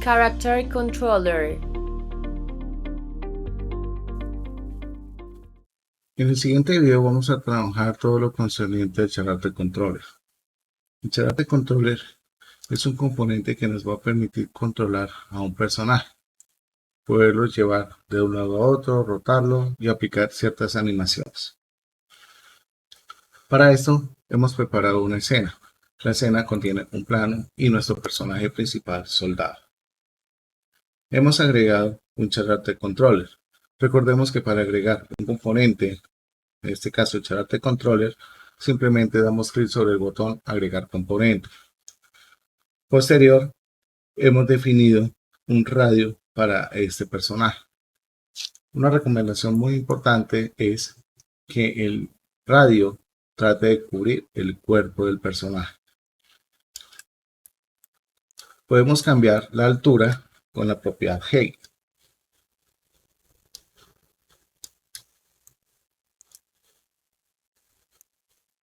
Character Controller. En el siguiente video vamos a trabajar todo lo concerniente al Character Controller. El Character Controller es un componente que nos va a permitir controlar a un personaje, poderlo llevar de un lado a otro, rotarlo y aplicar ciertas animaciones. Para esto hemos preparado una escena. La escena contiene un plano y nuestro personaje principal, Soldado. Hemos agregado un Character Controller. Recordemos que para agregar un componente, en este caso el Character Controller, simplemente damos clic sobre el botón agregar componente. Posterior, hemos definido un radio para este personaje. Una recomendación muy importante es que el radio trate de cubrir el cuerpo del personaje. Podemos cambiar la altura con la propiedad height.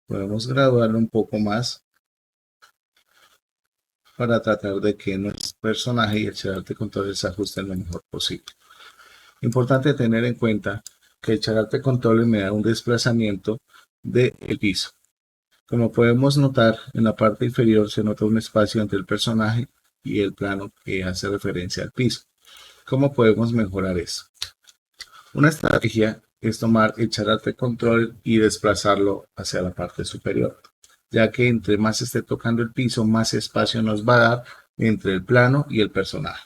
Podemos graduarlo un poco más para tratar de que nuestro personaje y el Character Controller se ajusten lo mejor posible. Importante tener en cuenta que el Character Controller me da un desplazamiento del piso. Como podemos notar, en la parte inferior se nota un espacio entre el personaje y el plano que hace referencia al piso. ¿Cómo podemos mejorar eso? Una estrategia es tomar el Character Controller y desplazarlo hacia la parte superior, ya que entre más esté tocando el piso, más espacio nos va a dar entre el plano y el personaje.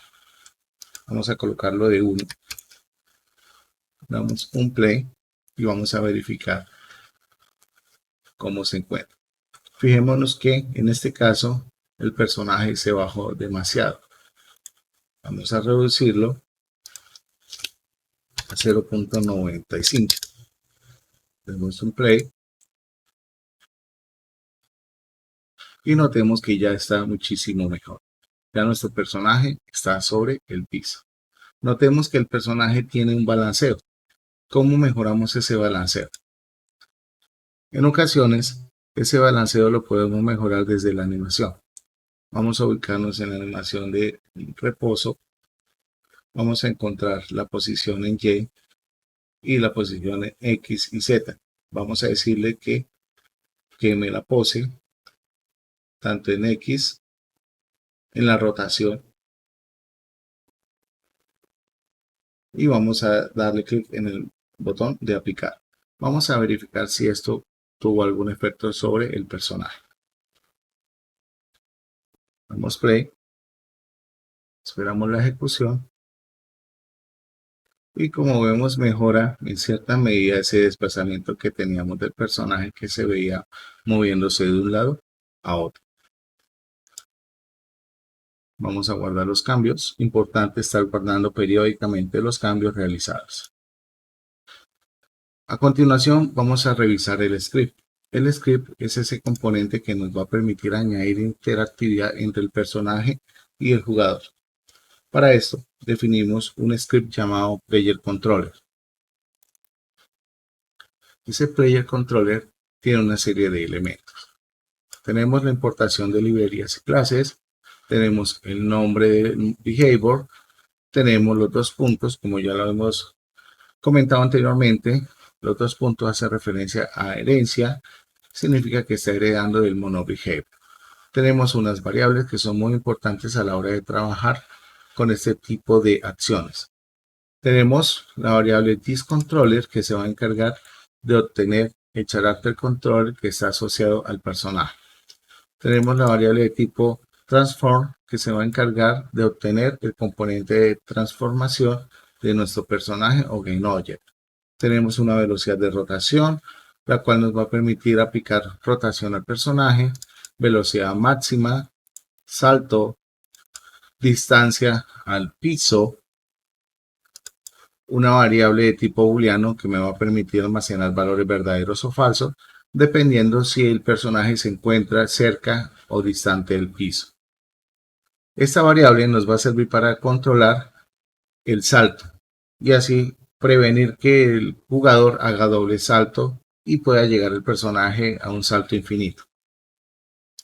Vamos a colocarlo de 1. Damos un play y vamos a verificar cómo se encuentra. Fijémonos que en este caso el personaje se bajó demasiado. Vamos a reducirlo a 0.95. Demos un play y notemos que ya está muchísimo mejor. Ya nuestro personaje está sobre el piso. Notemos que el personaje tiene un balanceo. ¿Cómo mejoramos ese balanceo? En ocasiones, ese balanceo lo podemos mejorar desde la animación. Vamos a ubicarnos en la animación de reposo. Vamos a encontrar la posición en Y y la posición en X y Z. Vamos a decirle que queme la pose tanto en X, en la rotación, y vamos a darle clic en el botón de aplicar. Vamos a verificar si esto tuvo algún efecto sobre el personaje. Damos play, esperamos la ejecución y como vemos mejora en cierta medida ese desplazamiento que teníamos del personaje que se veía moviéndose de un lado a otro. Vamos a guardar los cambios. Importante estar guardando periódicamente los cambios realizados. A continuación vamos a revisar el script. El script es ese componente que nos va a permitir añadir interactividad entre el personaje y el jugador. Para esto definimos un script llamado Player Controller. Ese Player Controller tiene una serie de elementos. Tenemos la importación de librerías y clases, tenemos el nombre del behavior, tenemos los dos puntos, como ya lo hemos comentado anteriormente. Los dos puntos hacen referencia a herencia, significa que está heredando del mono behavior. Tenemos unas variables que son muy importantes a la hora de trabajar con este tipo de acciones. Tenemos la variable thisController que se va a encargar de obtener el Character Controller que está asociado al personaje. Tenemos la variable de tipo transform que se va a encargar de obtener el componente de transformación de nuestro personaje o GameObject. Tenemos una velocidad de rotación, la cual nos va a permitir aplicar rotación al personaje, velocidad máxima, salto, distancia al piso, una variable de tipo booleano que me va a permitir almacenar valores verdaderos o falsos, dependiendo si el personaje se encuentra cerca o distante del piso. Esta variable nos va a servir para controlar el salto y así prevenir que el jugador haga doble salto y pueda llegar el personaje a un salto infinito.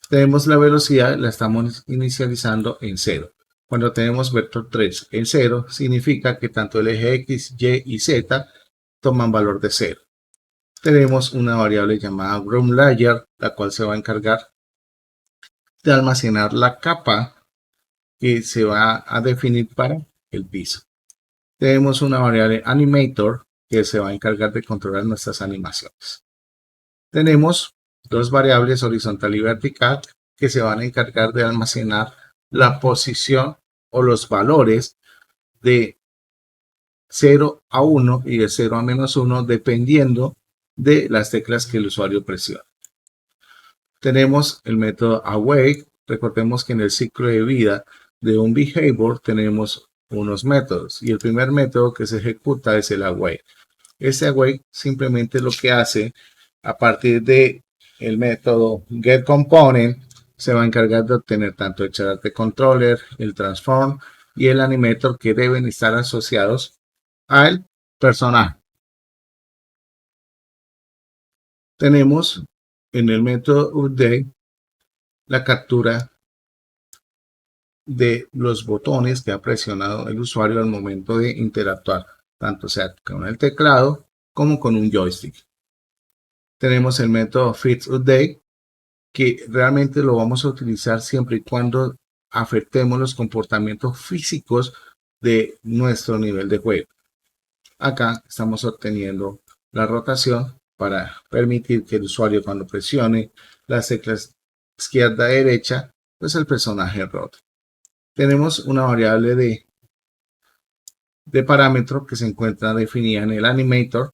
Tenemos la velocidad, la estamos inicializando en 0. Cuando tenemos vector 3 en 0, significa que tanto el eje X, Y y Z toman valor de 0. Tenemos una variable llamada ground layer, la cual se va a encargar de almacenar la capa que se va a definir para el piso. Tenemos una variable animator que se va a encargar de controlar nuestras animaciones. Tenemos dos variables horizontal y vertical que se van a encargar de almacenar la posición o los valores de 0 a 1 y de 0 a -1 dependiendo de las teclas que el usuario presione. Tenemos el método await. Recordemos que en el ciclo de vida de un behavior tenemos unos métodos y el primer método que se ejecuta es el await. Este await simplemente lo que hace a partir de el método getComponent se va a encargar de obtener tanto el CharacterController, el transform y el animator que deben estar asociados al personaje. Tenemos en el método update la captura de los botones que ha presionado el usuario al momento de interactuar, tanto sea con el teclado como con un joystick. Tenemos el método fixUpdate, que realmente lo vamos a utilizar siempre y cuando afectemos los comportamientos físicos de nuestro nivel de juego. Acá estamos obteniendo la rotación para permitir que el usuario, cuando presione las teclas izquierda y derecha, pues el personaje rote. Tenemos una variable de parámetro que se encuentra definida en el animator,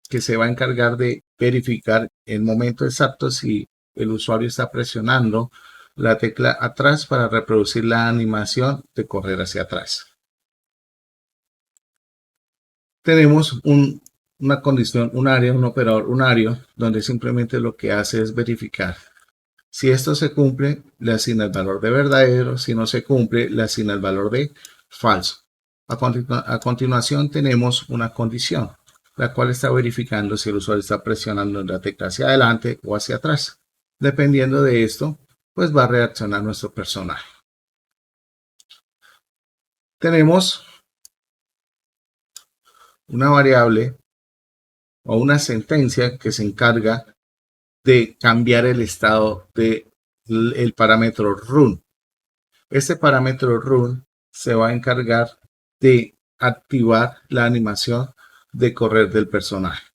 que se va a encargar de verificar el momento exacto si el usuario está presionando la tecla atrás para reproducir la animación de correr hacia atrás. Tenemos una condición, un área, un operador unario, donde simplemente lo que hace es verificar. Si esto se cumple, le asigna el valor de verdadero. Si no se cumple, le asigna el valor de falso. A continuación tenemos una condición, la cual está verificando si el usuario está presionando la tecla hacia adelante o hacia atrás. Dependiendo de esto, pues va a reaccionar nuestro personaje. Tenemos una variable o una sentencia que se encarga de cambiar el estado del parámetro run. Este parámetro run se va a encargar de activar la animación de correr del personaje.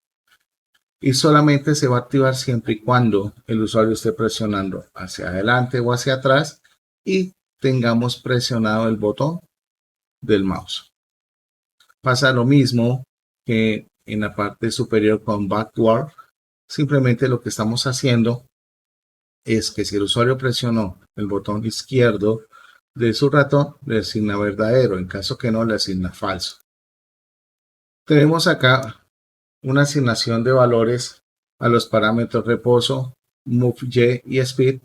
Y solamente se va a activar siempre y cuando el usuario esté presionando hacia adelante o hacia atrás y tengamos presionado el botón del mouse. Pasa lo mismo que en la parte superior con backward. Simplemente lo que estamos haciendo es que si el usuario presionó el botón izquierdo de su ratón, le asigna verdadero. En caso que no, le asigna falso. Tenemos acá una asignación de valores a los parámetros reposo, move y speed,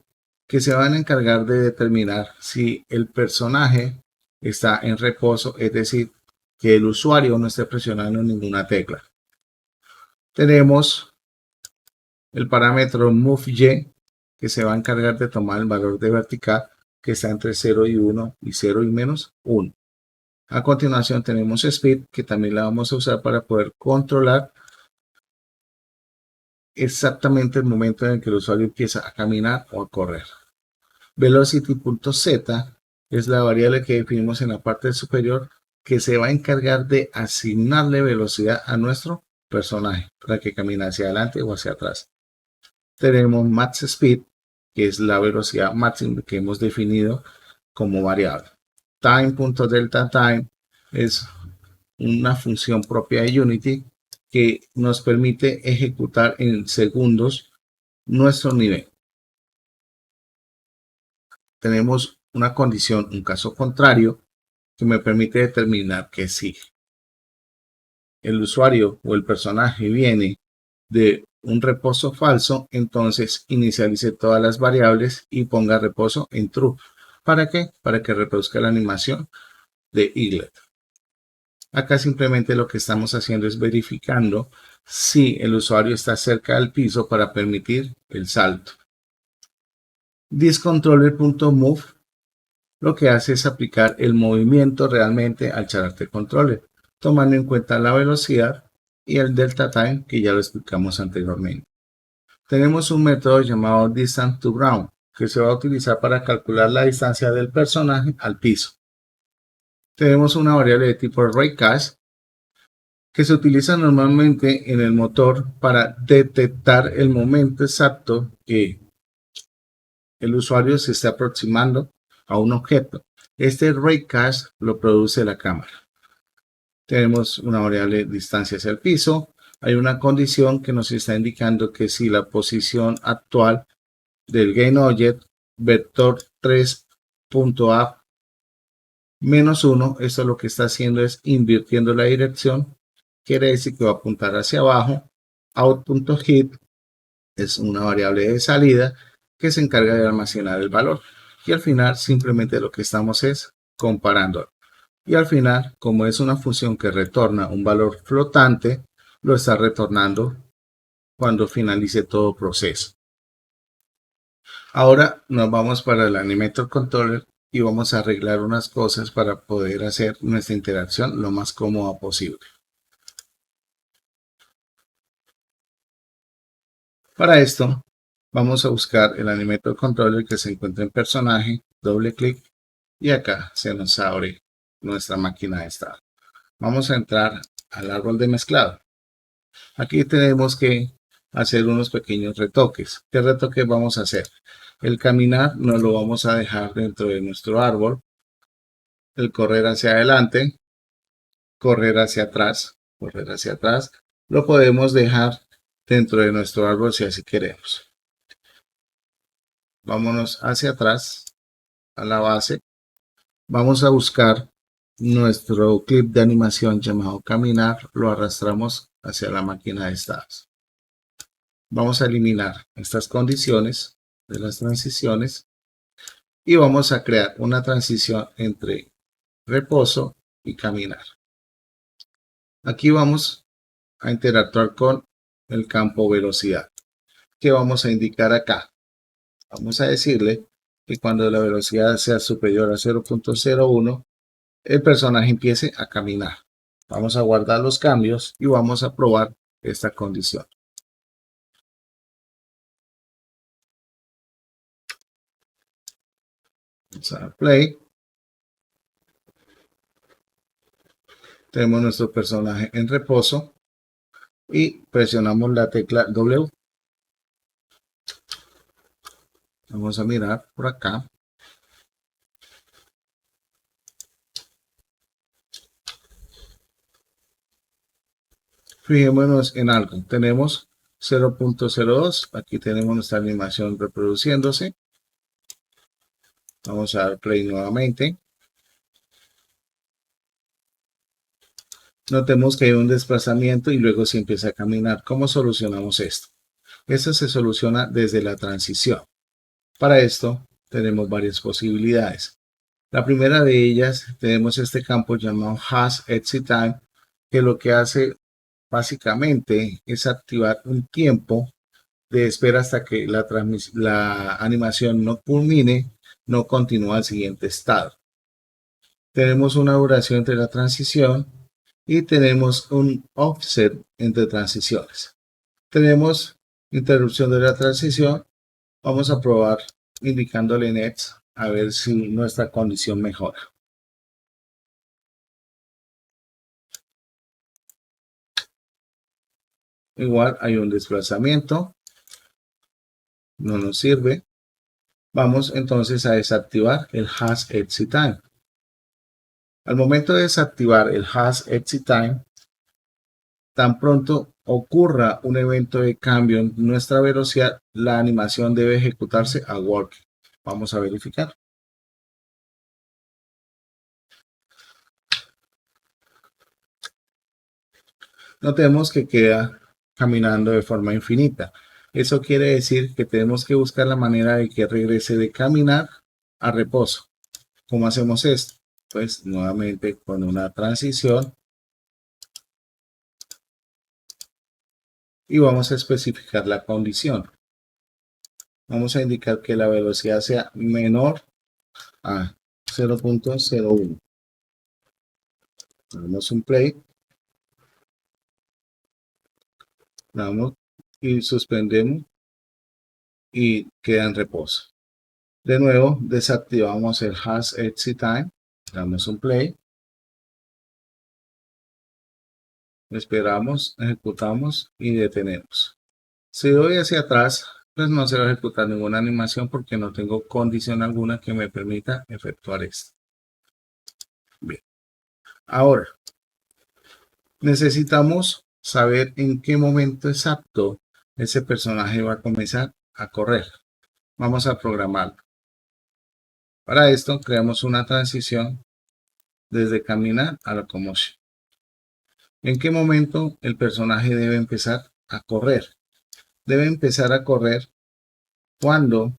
que se van a encargar de determinar si el personaje está en reposo, es decir, que el usuario no esté presionando ninguna tecla. Tenemos el parámetro move que se va a encargar de tomar el valor de vertical que está entre 0 y 1 y 0 y -1. A continuación tenemos speed, que también la vamos a usar para poder controlar exactamente el momento en que el usuario empieza a caminar o a correr. Velocity.z es la variable que definimos en la parte superior que se va a encargar de asignarle velocidad a nuestro personaje para que camine hacia adelante o hacia atrás. Tenemos max speed, que es la velocidad máxima que hemos definido como variable. Time.delta time es una función propia de Unity que nos permite ejecutar en segundos nuestro nivel. Tenemos una condición, un caso contrario, que me permite determinar que si el usuario o el personaje viene de un reposo falso, entonces inicialice todas las variables y ponga reposo en true. ¿Para qué? Para que reproduzca la animación de eaglet. Acá simplemente lo que estamos haciendo es verificando si el usuario está cerca del piso para permitir el salto. ThisController.move lo que hace es aplicar el movimiento realmente al character controller, tomando en cuenta la velocidad y el delta time que ya lo explicamos anteriormente. Tenemos un método llamado distance to ground que se va a utilizar para calcular la distancia del personaje al piso. Tenemos una variable de tipo raycast que se utiliza normalmente en el motor para detectar el momento exacto que el usuario se está aproximando a un objeto. Este raycast lo produce la cámara. Tenemos una variable distancia hacia el piso. Hay una condición que nos está indicando que si la posición actual del GainObject vector 3.a menos 1, esto lo que está haciendo es invirtiendo la dirección, quiere decir que va a apuntar hacia abajo. Out.hit es una variable de salida que se encarga de almacenar el valor y al final simplemente lo que estamos es comparando. Y al final, como es una función que retorna un valor flotante, lo está retornando cuando finalice todo proceso. Ahora nos vamos para el Animator Controller y vamos a arreglar unas cosas para poder hacer nuestra interacción lo más cómoda posible. Para esto, vamos a buscar el Animator Controller que se encuentra en personaje, doble clic y acá se nos abre nuestra máquina de estado. Vamos a entrar al árbol de mezclado. Aquí tenemos que hacer unos pequeños retoques. ¿Qué retoques vamos a hacer? El caminar nos lo vamos a dejar dentro de nuestro árbol. El correr hacia adelante, correr hacia atrás, lo podemos dejar dentro de nuestro árbol si así queremos. Vámonos hacia atrás, a la base. Vamos a buscar nuestro clip de animación llamado caminar, lo arrastramos hacia la máquina de estados. Vamos a eliminar estas condiciones de las transiciones y vamos a crear una transición entre reposo y caminar. Aquí vamos a interactuar con el campo velocidad. ¿Qué vamos a indicar acá? Vamos a decirle que cuando la velocidad sea superior a 0.01, el personaje empiece a caminar. Vamos a guardar los cambios y vamos a probar esta condición. Vamos a dar play. Tenemos nuestro personaje en reposo y presionamos la tecla W. Vamos a mirar por acá. Fijémonos en algo. Tenemos 0.02. Aquí tenemos nuestra animación reproduciéndose. Vamos a dar play nuevamente. Notemos que hay un desplazamiento y luego se empieza a caminar. ¿Cómo solucionamos esto? Esto se soluciona desde la transición. Para esto tenemos varias posibilidades. La primera de ellas, tenemos este campo llamado hasExitTime, que lo que hace básicamente es activar un tiempo de espera hasta que la animación no culmine, no continúa al siguiente estado. Tenemos una duración entre la transición y tenemos un offset entre transiciones. Tenemos interrupción de la transición. Vamos a probar indicándole next a ver si nuestra condición mejora. Igual hay un desplazamiento, no nos sirve. Vamos entonces a desactivar el hasExitTime. Al momento de desactivar el hasExitTime, tan pronto ocurra un evento de cambio en nuestra velocidad, la animación debe ejecutarse a work. Vamos a verificar. Notemos que queda caminando de forma infinita. Eso quiere decir que tenemos que buscar la manera de que regrese de caminar a reposo. ¿Cómo hacemos esto? Pues nuevamente con una transición y vamos a especificar la condición. Vamos a indicar que la velocidad sea menor a 0.01. Damos un play. Damos y suspendemos y queda en reposo. De nuevo, desactivamos el hash exit time. Damos un play. Esperamos, ejecutamos y detenemos. Si doy hacia atrás, pues no se va a ejecutar ninguna animación porque no tengo condición alguna que me permita efectuar esto. Bien. Ahora, necesitamos saber en qué momento exacto ese personaje va a comenzar a correr. Vamos a programarlo. Para esto, creamos una transición desde caminar a locomoción. ¿En qué momento el personaje debe empezar a correr? Debe empezar a correr cuando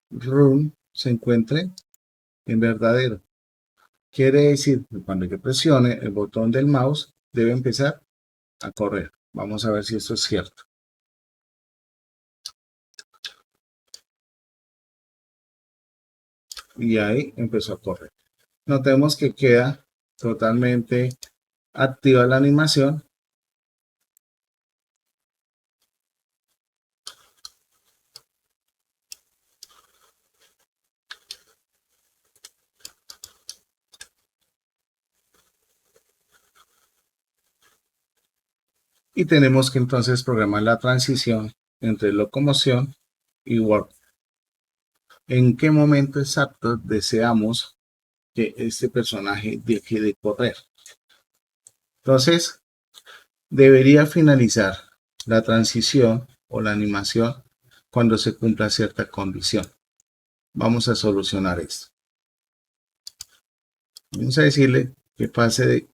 run se encuentre en verdadero. Quiere decir que cuando yo presione el botón del mouse, debe empezar a correr. Vamos a ver si esto es cierto. Y ahí empezó a correr. Notemos que queda totalmente activa la animación. Y tenemos que entonces programar la transición entre locomoción y walk. ¿En qué momento exacto deseamos que este personaje deje de correr? Entonces, debería finalizar la transición o la animación cuando se cumpla cierta condición. Vamos a solucionar esto. Vamos a decirle que pase de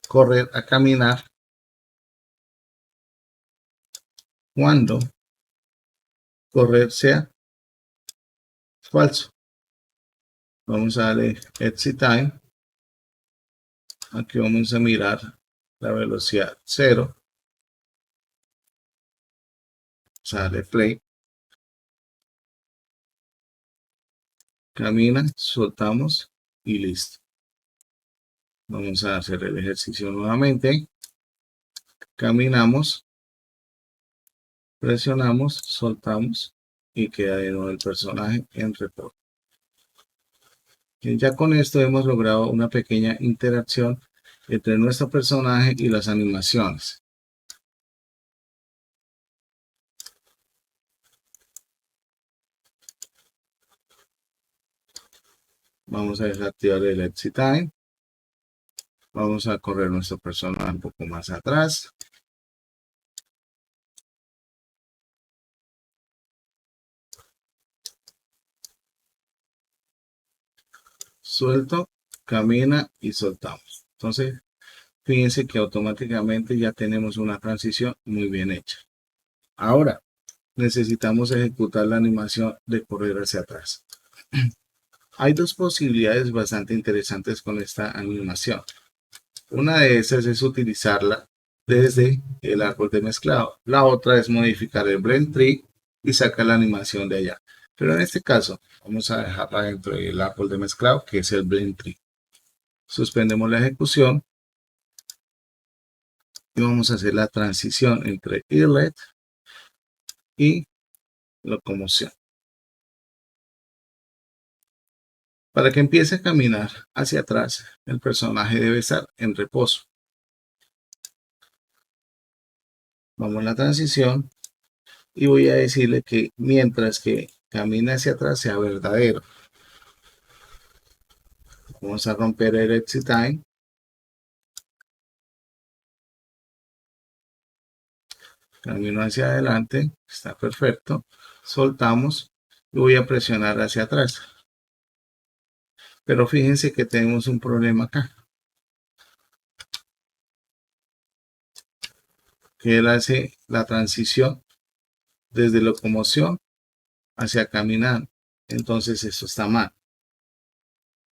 correr a caminar cuando correr sea falso. Vamos a darle exit time. Aquí vamos a mirar la velocidad 0. Vamos a darle play. Camina, soltamos y listo. Vamos a hacer el ejercicio nuevamente. Caminamos, presionamos, soltamos y queda de nuevo el personaje en reposo. Ya con esto hemos logrado una pequeña interacción entre nuestro personaje y las animaciones. Vamos a desactivar el exit time. Vamos a correr nuestro personaje un poco más atrás. Suelto, camina y soltamos. Entonces, fíjense que automáticamente ya tenemos una transición muy bien hecha. Ahora, necesitamos ejecutar la animación de correr hacia atrás. Hay dos posibilidades bastante interesantes con esta animación. Una de esas es utilizarla desde el árbol de mezclado. La otra es modificar el Blend Tree y sacar la animación de allá. Pero en este caso, vamos a dejarla dentro del árbol de mezclado, que es el Blend Tree. Suspendemos la ejecución y vamos a hacer la transición entre Inlet y locomoción. Para que empiece a caminar hacia atrás, el personaje debe estar en reposo. Vamos a la transición y voy a decirle que mientras que camina hacia atrás sea verdadero. Vamos a romper el exit time. Camino hacia adelante, está perfecto. Soltamos y voy a presionar hacia atrás. Pero fíjense que tenemos un problema acá. Que él hace la transición desde locomoción hacia caminar. Entonces eso está mal.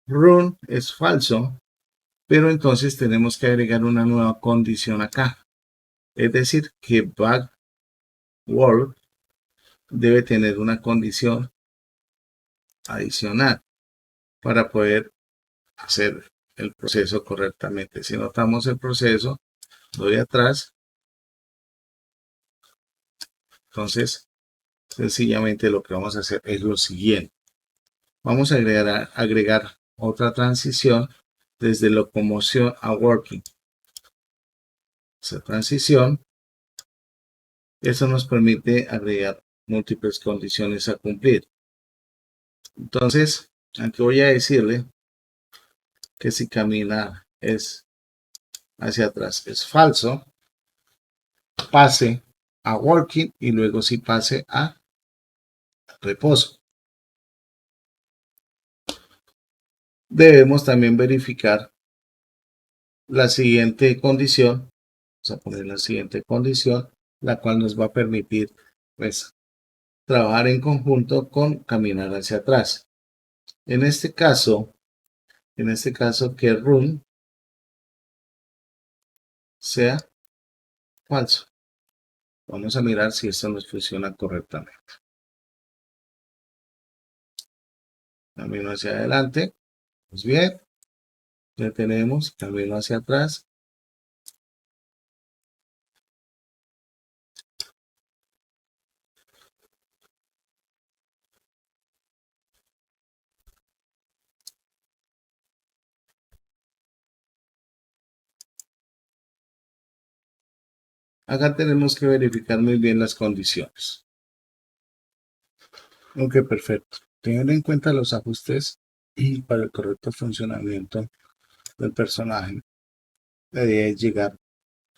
Run es falso, pero entonces tenemos que agregar una nueva condición acá. Es decir, que backward debe tener una condición adicional. para poder hacer el proceso correctamente. Si notamos el proceso, doy atrás. Entonces, sencillamente lo que vamos a hacer es lo siguiente. Vamos a agregar otra transición desde locomoción a working. Esa transición, eso nos permite agregar múltiples condiciones a cumplir. Entonces, aquí voy a decirle que si camina es hacia atrás es falso, pase a working y luego si pase a reposo. Debemos también verificar la siguiente condición. Vamos a poner la siguiente condición, la cual nos va a permitir pues trabajar en conjunto con caminar hacia atrás. En este caso que run sea falso. Vamos a mirar si esto nos funciona correctamente. Camino hacia adelante. Pues bien, ya tenemos camino hacia atrás. Acá tenemos que verificar muy bien las condiciones. Ok, perfecto. Teniendo en cuenta los ajustes para el correcto funcionamiento del personaje, debe llegar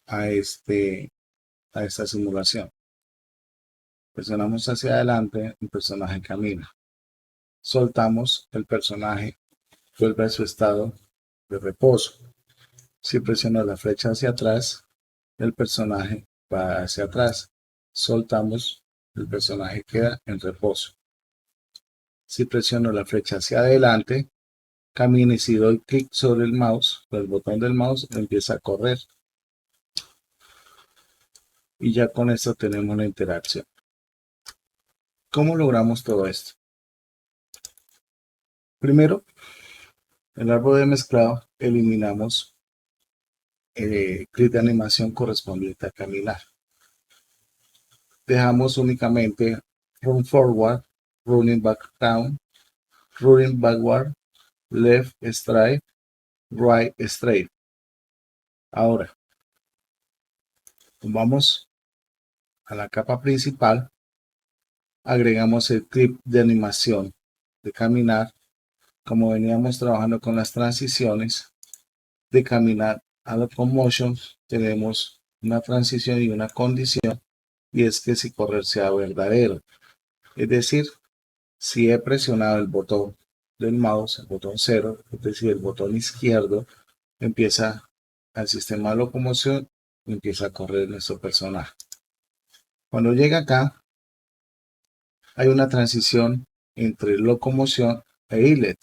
a esta simulación. Presionamos hacia adelante, el personaje camina. Soltamos, el personaje vuelve a su estado de reposo. Si presiono la flecha hacia atrás, el personaje va hacia atrás. Soltamos, el personaje queda en reposo. Si presiono la flecha hacia adelante, camina y si doy clic sobre el mouse, el botón del mouse empieza a correr. Y ya con esto tenemos la interacción. ¿Cómo logramos todo esto? Primero, en el árbol de mezclado eliminamos el clic de animación correspondiente a caminar. Dejamos únicamente run forward, running back down, running backward, left stride, right straight. Ahora, vamos a la capa principal, agregamos el clip de animación de caminar, como veníamos trabajando con las transiciones de caminar a locomotion, tenemos una transición y una condición, y es que si correr sea verdadero. Es decir, si he presionado el botón del mouse, el botón 0, es decir, el botón izquierdo, empieza el sistema de locomoción y empieza a correr nuestro personaje. Cuando llega acá, hay una transición entre locomoción e inlet.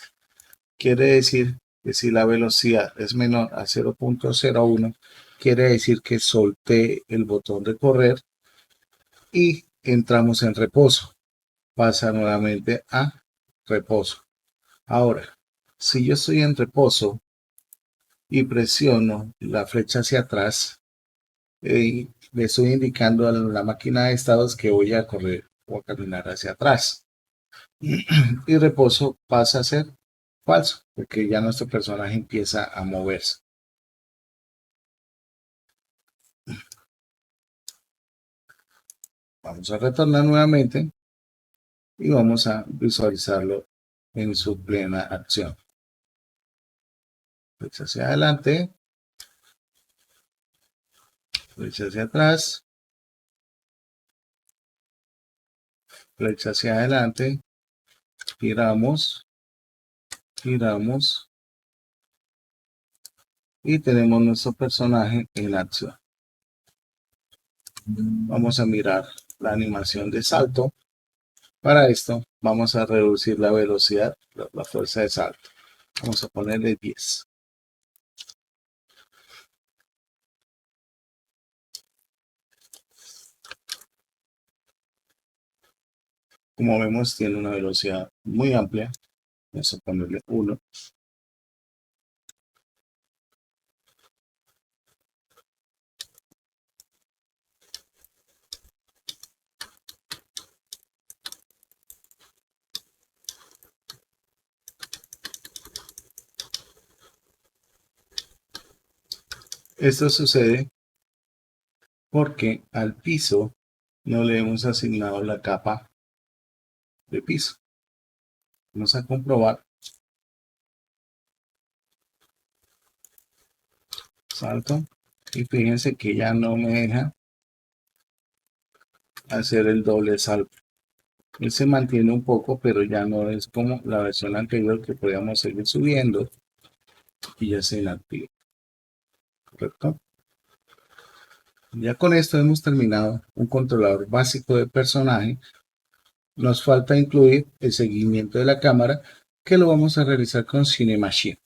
Quiere decir que si la velocidad es menor a 0.01, quiere decir que solté el botón de correr y entramos en reposo. Pasa nuevamente a reposo. Ahora, si yo estoy en reposo y presiono la flecha hacia atrás, le estoy indicando a la máquina de estados que voy a correr o a caminar hacia atrás. Y reposo pasa a ser falso, porque ya nuestro personaje empieza a moverse. Vamos a retornar nuevamente y vamos a visualizarlo en su plena acción. Flecha hacia adelante, flecha hacia atrás, flecha hacia adelante, giramos, giramos y tenemos nuestro personaje en acción. Vamos a mirar la animación de salto. Para esto vamos a reducir la velocidad, la fuerza de salto. Vamos a ponerle 10. Como vemos, tiene una velocidad muy amplia. Vamos a ponerle 1. Esto sucede porque al piso no le hemos asignado la capa de piso. Vamos a comprobar. Salto y fíjense que ya no me deja hacer el doble salto. Él se mantiene un poco, pero ya no es como la versión anterior que podíamos seguir subiendo y ya se inactiva. ¿Correcto? Ya con esto hemos terminado un controlador básico de personaje. Nos falta incluir el seguimiento de la cámara, que lo vamos a realizar con Cinemachine.